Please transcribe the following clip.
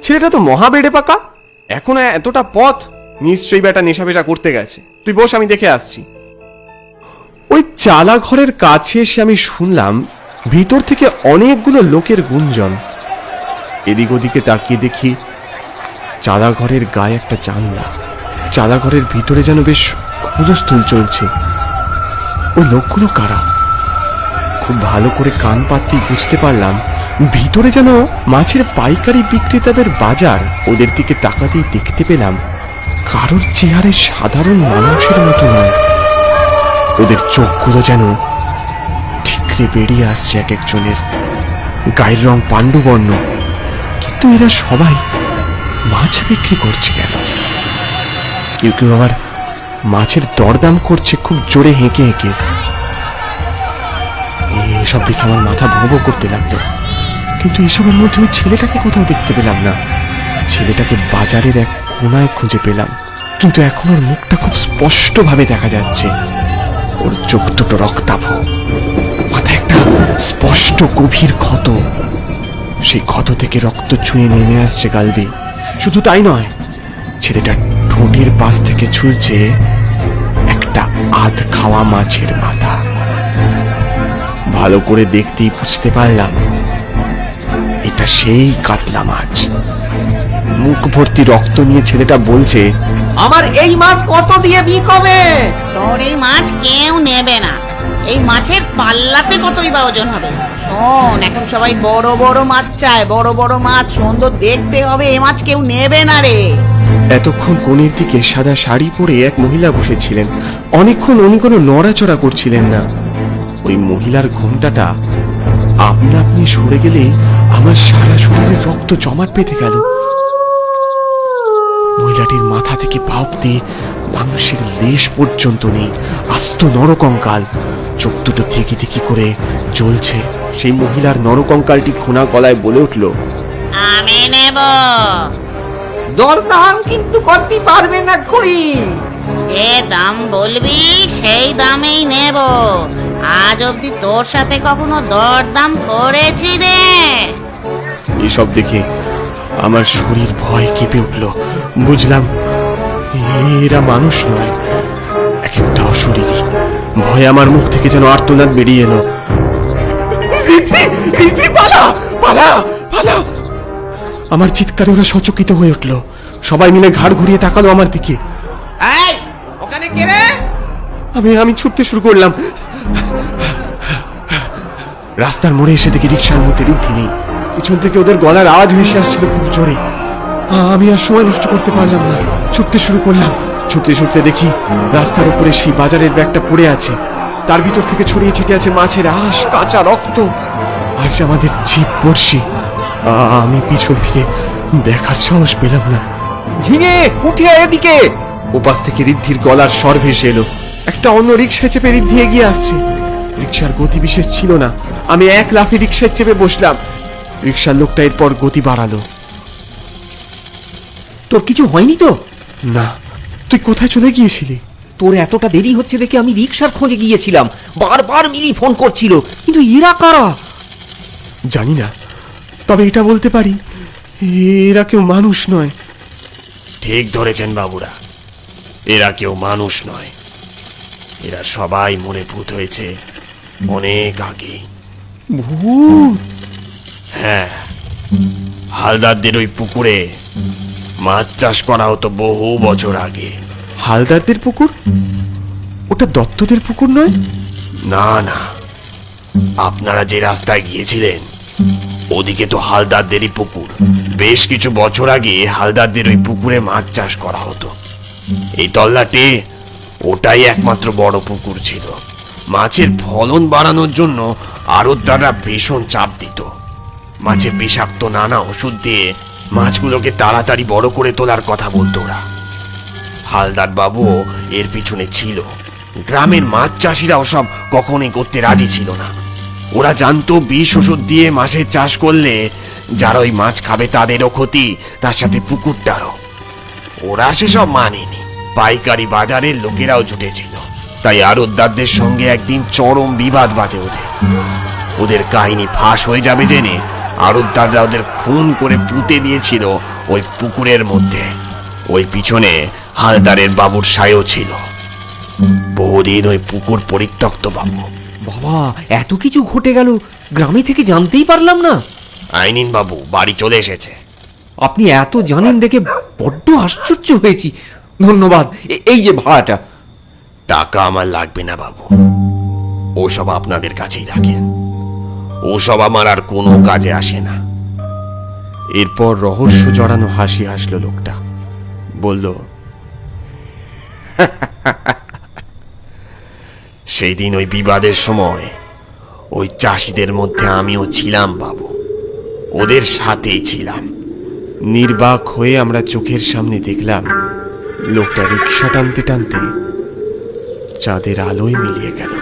ছেলেটা তো মহা বেড়ে পাকা, এখন এতটা পথ, নিশ্চয়ই বেটা নেশা ফেশা করতে গেছে। তুই বস, আমি দেখে আসছি। ওই চালা ঘরের কাছে এসে আমি শুনলাম ভিতর থেকে অনেকগুলো লোকের গুঞ্জন। এদিক ওদিকে তাকিয়ে দেখি চালা ঘরের গায়ে একটা জানলা, চালা ঘরের ভিতরে যেন বেশ হুলস্থুল চলছে। ওই লোকগুলো কারা? খুব ভালো করে কান পাততেই বুঝতে পারলাম ভিতরে যেন মাছের পাইকারি বিক্রেতাদের বাজার। ওদের দিকে তাকাতেই দেখতে পেলাম কারোর চেহারে সাধারণ মানুষের মতো নয়, ওদের চোখগুলো যেন ঠিকরে বেরিয়ে আসছে এক একজনের। গায়ের রং পাণ্ডুবর্ণ, কিন্তু এরা সবাই মাছ বিক্রি করছে কেন? কেউ কেউ আবার মাছের দরদাম করছে খুব জোরে হেঁকে হেঁকে। এসব দেখে আমার মাথা ভোঁ ভোঁ করতে লাগলো, কিন্তু এসবের মধ্যে ওই ছেলেটাকে কোথাও দেখতে পেলাম না। ছেলেটাকে বাজারের এক কোনায় খুঁজে পেলাম, কিন্তু এখন ওর মুখটা খুব স্পষ্টভাবে দেখা যাচ্ছে। ওর চোখ দুটো রক্তাভ, মাথায় একটা স্পষ্ট গভীর ক্ষত, সেই ক্ষত থেকে রক্ত ছুঁয়ে নেমে আসছে গালবে। শুধু তাই নয়, ছেলেটার ঠোঁটের পাশ থেকে ঝুলছে একটা আধ খাওয়া মাছের মাথা। ভালো করে দেখতেই বুঝতে পারলাম এটা সেই কাতলা মাছ। মুখ ভর্তি রক্ত নিয়ে ছেলেটা বলছে, আমার এই মাছ কত দিয়ে বিক হবে? তোর এই মাছ কেউ নেবে না। এই মাছের পাল্লাতে কতই বা ওজন হবে? শোন, এখন সবাই বড় বড় মাছ চায়, বড় বড় মাছ, সুন্দর দেখতে হবে। এই মাছ কেউ নেবে না রে। এতক্ষণ কোণের দিকে সাদা শাড়ি পরে এক মহিলা বসেছিলেন। অনেকক্ষণ উনি কোনো নড়াচড়া করছিলেন না। ওই মহিলার ঘোমটাটা আপনা আপনি সরে গেলে আমার সারা শরীরে রক্ত জমাট বেঁধে গেল। মহিলাটির মাথা থেকে পা অব্দি মাংসের লেশ পর্যন্ত নেই, আস্ত নরকঙ্কাল। চোখ দুটো থেকে থেকে করে জ্বলছে। সেই মহিলার নরকঙ্কালটি খোনা গলায় বলে উঠল, আমি নেব। দরদাম কিন্তু করতে পারবে না খুড়ি। যে দাম বলবি সেই দামেই নেব। আজ অব্দি তোর সাথে কখনো দরদাম করেছি রে? এসব দেখে আমার শরীর ভয় কেঁপে উঠল। বুঝলাম এরা মানুষ নয়, এক একটা অশরীরী। ভয়ে আমার মুখ থেকে যেন আর্তনাদ বেরিয়ে এলো। আমার চিৎকারে ওরা সচকিত হয়ে উঠল। সবাই মিলে ঘাড় ঘুরিয়ে তাকালো আমার দিকে। এই, ওখানে কে রে? আমি ছুটতে শুরু করলাম। রাস্তার মোড়ে এসে দেখি রিক্সার মধ্যে ঋদ্ধি নেই। পিছন থেকে ওদের গলার আওয়াজ ভেসে আসছিল খুব জোরে। আমি আর সময় নষ্ট করতে পারলাম না, ছুটতে শুরু করলাম। ছুটতে ছুটতে দেখি রাস্তার উপরে সেই বাজারের ব্যাগটা পড়ে আছে। তার ভিতর থেকে ছড়িয়ে ছিটে আছে মাছের আঁশ, কাঁচা রক্ত, আর যে আমাদের জিভ বড়শি। আমি পিছন ফিরে দেখার সাহস পেলাম না। ঝিঙে উঠে এদিকে। ওপাশ থেকে ঋদ্ধির গলার স্বর ভেসে এলো। একটা অন্য রিক্সায় চেপে ঋদ্ধি এগিয়ে আসছে। রিক্সার গতি বিশেষ ছিল না। আমি এক লাফে রিক্সায় চেপে বসলাম। রিক্সার লোকটা এরপর গতি বাড়ালো। তোর কিছু হয়নি তো? না। তুই কোথায় চলে গিয়েছিলি? তোর এতটা দেরি হচ্ছে দেখে আমি রিক্সার খোঁজে গিয়েছিলাম। বারবার মিলি ফোন করছিল, কিন্তু এরা কারা? জানি না, তবে এটা বলতে পারি এরা কেউ মানুষ নয়। ঠিক ধরেছেন বাবুরা, এরা কেউ মানুষ নয়। এরা সবাই মরে ভূত হয়েছে অনেক আগে। ভূত? হ্যাঁ, হালদারদের ওই পুকুরে মাছ চাষ করা হতো বহু বছর আগে। হালদারদের পুকুর? ওটা দত্তদের পুকুর নয়? না না, আপনারা যে রাস্তায় গিয়েছিলেন ওদিকে তো হালদারদেরই পুকুর। বেশ কিছু বছর আগে হালদারদের ওই পুকুরে মাছ চাষ করা হতো। এই তল্লাটে ওটাই একমাত্র বড় পুকুর ছিল। মাছের ফলন বাড়ানোর জন্য আড়তদাররা ভীষণ চাপ দিত। মাছের বিষাক্ত নানা ওষুধ দিয়ে মাছগুলোকে তাড়াতাড়ি বড় করে তোলার কথা বলতো ওরা। হালদার বাবুও এর পিছনে ছিল। গ্রামের মাছ চাষিরা ওসব কখনোই করতে রাজি ছিল না। ওরা জানতো বিষ ওষুধ দিয়ে মাছের চাষ করলে যারা ওই মাছ খাবে তাদেরও ক্ষতি, তার সাথে পুকুরটারও। ওরা সেসব মানেনি। পাইকারি বাজারের লোকেরাও জুটেছিল, তাই আড়তদারদের সঙ্গে একদিন চরম বিবাদ বাঁধে ওদের। ওদের কাহিনী ফাঁস হয়ে যাবে জেনে আড়তদাররা ওদের খুন করে পুঁতে দিয়েছিল ওই পুকুরের মধ্যে ওই পিছনে হালদারের বাবুর সায়ও ছিল। বহুদিন ওই পুকুর পরিত্যক্ত বাবু। বাবা, এত কিছু ঘটে গেল, গ্রামে থেকে জানতেই পারলাম না। আইনিন বাবু বাড়ি চলে এসেছে। আপনি এত জানেন দেখে বড্ড আশ্চর্য হয়েছি। ধন্যবাদ। এই যে ভাড়াটা। টাকা আমার লাগবে না বাবু, ওসব আপনাদের কাছেই রাখেন। ওসব আমার আর কোনো কাজে আসে না। এরপর রহস্য জড়ানো হাসি হাসলো লোকটা, বলল, সেই দিন ওই বিবাদের সময় ওই চাষিদের মধ্যে আমিও ছিলাম বাবু, ওদের সাথেই ছিলাম। নির্বাক হয়ে আমরা চোখের সামনে দেখলাম লোকটা রিক্সা টানতে টানতে চাঁদের আলোয় মিলিয়ে গেল।